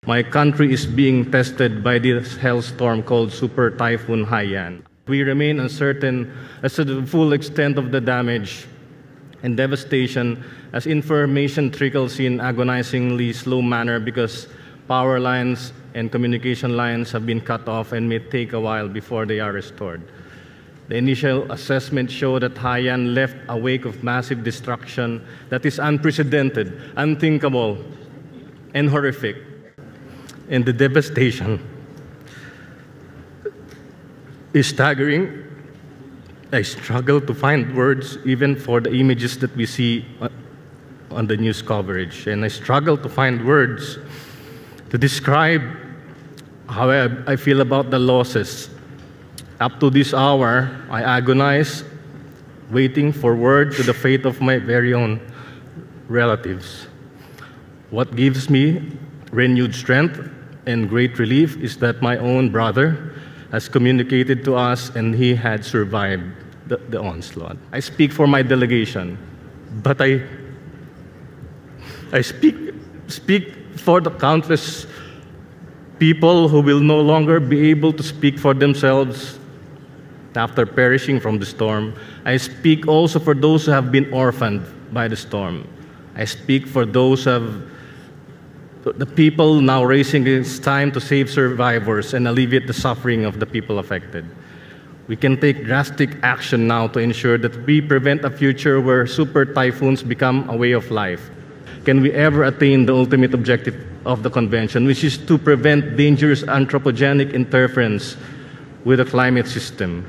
My country is being tested by this hailstorm called Super Typhoon Haiyan. We remain uncertain as to the full extent of the damage and devastation as information trickles in agonizingly slow manner because power lines and communication lines have been cut off and may take a while before they are restored. The initial assessment showed that Haiyan left a wake of massive destruction that is unprecedented, unthinkable, and horrific. And the devastation is staggering. I struggle to find words even for the images that we see on the news coverage. And I struggle to find words to describe how I feel about the losses. Up to this hour, I agonize, waiting for word to the fate of my very own relatives. What gives me renewed strength and great relief is that my own brother has communicated to us and he had survived the onslaught. I speak for my delegation, but I speak for the countless people who will no longer be able to speak for themselves after perishing from the storm. I speak also for those who have been orphaned by the storm. I speak for those the people now raising its time to save survivors and alleviate the suffering of the people affected. We can take drastic action now to ensure that we prevent a future where super typhoons become a way of life. Can we ever attain the ultimate objective of the Convention, which is to prevent dangerous anthropogenic interference with the climate system?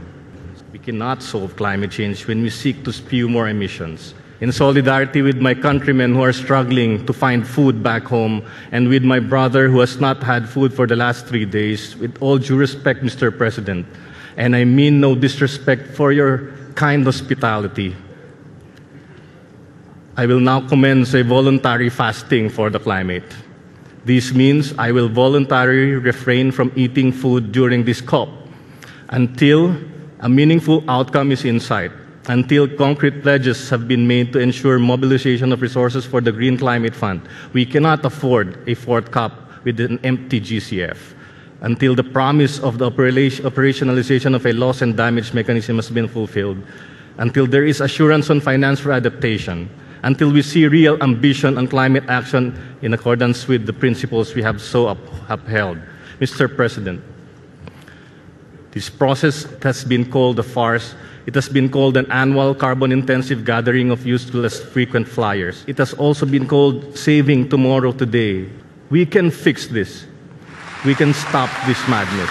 We cannot solve climate change when we seek to spew more emissions. In solidarity with my countrymen who are struggling to find food back home, and with my brother who has not had food for the last 3 days, with all due respect, Mr. President, and I mean no disrespect for your kind hospitality, I will now commence a voluntary fasting for the climate. This means I will voluntarily refrain from eating food during this COP until a meaningful outcome is in sight, until concrete pledges have been made to ensure mobilization of resources for the Green Climate Fund. We cannot afford a fourth COP with an empty GCF, until the promise of the operationalization of a loss and damage mechanism has been fulfilled, until there is assurance on finance for adaptation, until we see real ambition on climate action in accordance with the principles we have so upheld. Mr. President, this process has been called a farce. It has been called an annual carbon-intensive gathering of useless frequent flyers. It has also been called saving tomorrow today. We can fix this. We can stop this madness.